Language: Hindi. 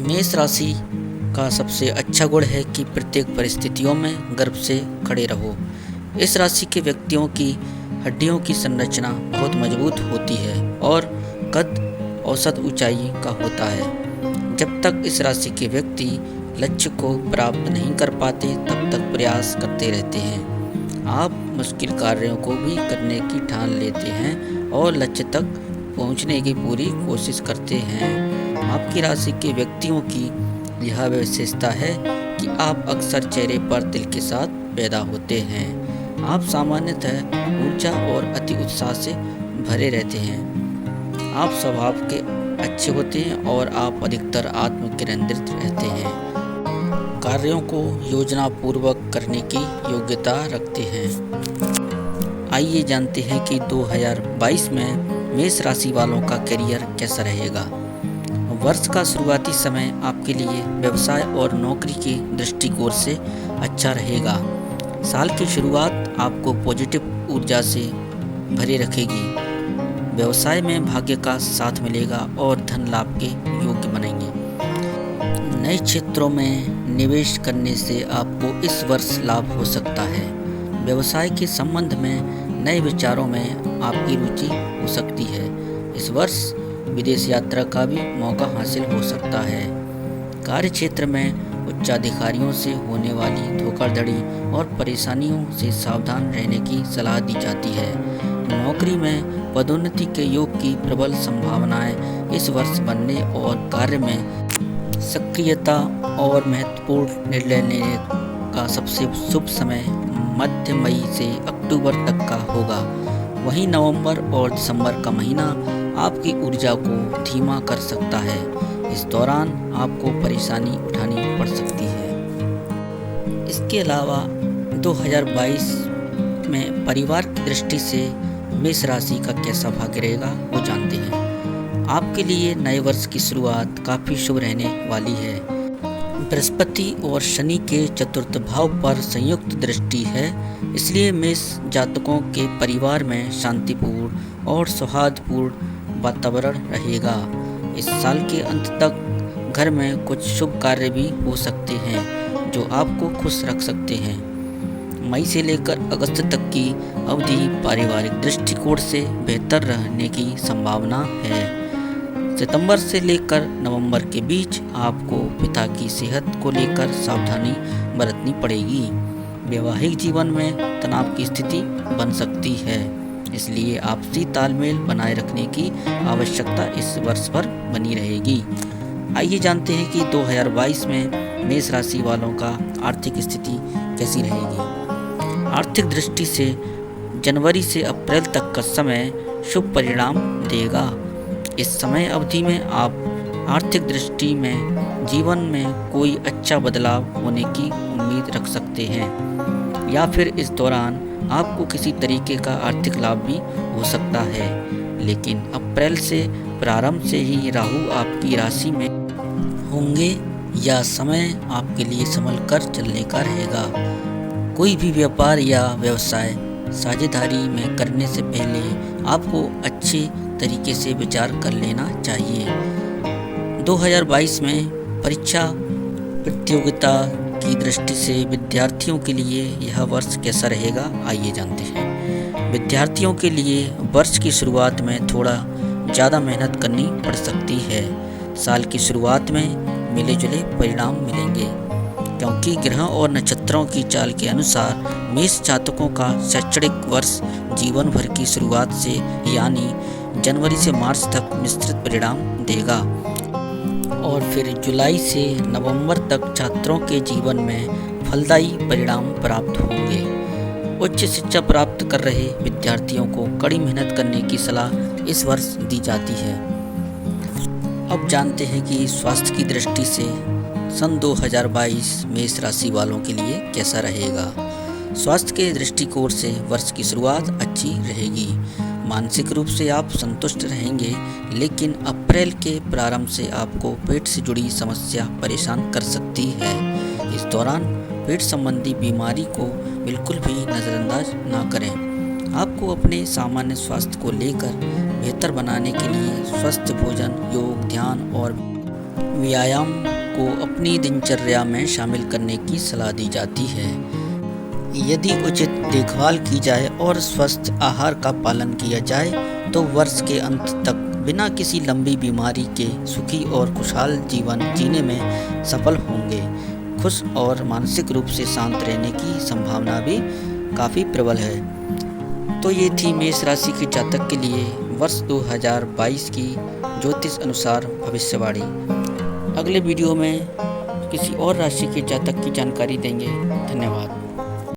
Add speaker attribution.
Speaker 1: मेष राशि का सबसे अच्छा गुण है कि प्रत्येक परिस्थितियों में गर्व से खड़े रहो। इस राशि के व्यक्तियों की हड्डियों की संरचना बहुत मजबूत होती है और कद औसत ऊंचाई का होता है। जब तक इस राशि के व्यक्ति लक्ष्य को प्राप्त नहीं कर पाते तब तक प्रयास करते रहते हैं। आप मुश्किल कार्यों को भी करने की ठान लेते हैं और लक्ष्य तक पहुंचने की पूरी कोशिश करते हैं। आपकी राशि के व्यक्तियों की यह विशेषता है कि आप अक्सर चेहरे पर दिल के साथ पैदा होते हैं। आप सामान्यतः ऊर्जा और अति उत्साह से भरे रहते हैं। आप स्वभाव के अच्छे होते हैं और आप अधिकतर आत्म केंद्रित रहते हैं। कार्यों को योजना पूर्वक करने की योग्यता रखते हैं। आइए जानते हैं कि 2022 में मेष राशि वालों का करियर कैसा रहेगा। वर्ष का शुरुआती समय आपके लिए व्यवसाय और नौकरी के दृष्टिकोण से अच्छा रहेगा। साल की शुरुआत आपको पॉजिटिव ऊर्जा से भरे रखेगी। व्यवसाय में भाग्य का साथ मिलेगा और धन लाभ के योग्य बनेंगे। नए क्षेत्रों में निवेश करने से आपको इस वर्ष लाभ हो सकता है। व्यवसाय के संबंध में नए विचारों में आपकी रुचि हो सकती है। इस वर्ष विदेश यात्रा का भी मौका हासिल हो सकता है। कार्य क्षेत्र में उच्चाधिकारियों से होने वाली धोखाधड़ी और परेशानियों से सावधान रहने की सलाह दी जाती है। नौकरी में पदोन्नति के योग की प्रबल संभावनाएं इस वर्ष बनने और कार्य में सक्रियता और महत्वपूर्ण निर्णय लेने का सबसे शुभ समय मध्य मई से अक्टूबर तक का होगा। वहीं नवंबर और दिसंबर का महीना आपकी ऊर्जा को धीमा कर सकता है। इस दौरान आपको परेशानी उठानी पड़ सकती है। इसके अलावा 2022 में परिवार की दृष्टि से मेष राशि का कैसा भाग्य रहेगा वो जानते हैं। आपके लिए नए वर्ष की शुरुआत काफ़ी शुभ रहने वाली है। बृहस्पति और शनि के चतुर्थ भाव पर संयुक्त दृष्टि है, इसलिए मेष जातकों के परिवार में शांतिपूर्ण और सौहार्दपूर्ण वातावरण रहेगा। इस साल के अंत तक घर में कुछ शुभ कार्य भी हो सकते हैं जो आपको खुश रख सकते हैं। मई से लेकर अगस्त तक की अवधि पारिवारिक दृष्टिकोण से बेहतर रहने की संभावना है। सितंबर से लेकर नवंबर के बीच आपको पिता की सेहत को लेकर सावधानी बरतनी पड़ेगी। वैवाहिक जीवन में तनाव की स्थिति बन सकती है, इसलिए आपसी तालमेल बनाए रखने की आवश्यकता इस वर्ष पर बनी रहेगी। आइए जानते हैं कि 2022 में मेष राशि वालों का आर्थिक स्थिति कैसी रहेगी। आर्थिक दृष्टि से जनवरी से अप्रैल तक का समय शुभ परिणाम देगा। इस समय अवधि में आप आर्थिक दृष्टि में जीवन में कोई अच्छा बदलाव होने की उम्मीद रख सकते हैं, या फिर इस दौरान आपको किसी तरीके का आर्थिक लाभ भी हो सकता है। लेकिन अप्रैल से प्रारंभ से ही राहु आपकी राशि में होंगे या समय आपके लिए संभल कर चलने का रहेगा। कोई भी व्यापार या व्यवसाय साझेदारी में करने से पहले आपको अच्छे तरीके से विचार कर लेना चाहिए। 2022 में परीक्षा प्रतियोगिता की दृष्टि से विद्यार्थियों के लिए यह वर्ष कैसा रहेगा, आइए जानते हैं। विद्यार्थियों के लिए वर्ष की शुरुआत में थोड़ा ज़्यादा मेहनत करनी पड़ सकती है। साल की शुरुआत में मिले जुले परिणाम मिलेंगे, क्योंकि ग्रह और नक्षत्रों की चाल के अनुसार मेष जातकों का शैक्षणिक वर्ष जीवन भर की शुरुआत से यानी जनवरी से मार्च तक मिश्रित परिणाम देगा और फिर जुलाई से नवंबर तक छात्रों के जीवन में फलदायी परिणाम प्राप्त होंगे। उच्च शिक्षा प्राप्त कर रहे विद्यार्थियों को कड़ी मेहनत करने की सलाह इस वर्ष दी जाती है। अब जानते हैं कि स्वास्थ्य की दृष्टि से सन 2022 मेष राशि वालों के लिए कैसा रहेगा। स्वास्थ्य के दृष्टिकोण से वर्ष की शुरुआत अच्छी रहेगी। मानसिक रूप से आप संतुष्ट रहेंगे, लेकिन अप्रैल के प्रारंभ से आपको पेट से जुड़ी समस्या परेशान कर सकती है। इस दौरान पेट संबंधी बीमारी को बिल्कुल भी नज़रअंदाज ना करें। आपको अपने सामान्य स्वास्थ्य को लेकर बेहतर बनाने के लिए स्वस्थ भोजन, योग, ध्यान और व्यायाम को अपनी दिनचर्या में शामिल करने की सलाह दी जाती है। यदि उचित देखभाल की जाए और स्वस्थ आहार का पालन किया जाए तो वर्ष के अंत तक बिना किसी लंबी बीमारी के सुखी और खुशहाल जीवन जीने में सफल होंगे। खुश और मानसिक रूप से शांत रहने की संभावना भी काफ़ी प्रबल है। तो ये थी मेष राशि के जातक के लिए वर्ष 2022 की ज्योतिष अनुसार भविष्यवाणी। अगले वीडियो में किसी और राशि के जातक की जानकारी देंगे। धन्यवाद।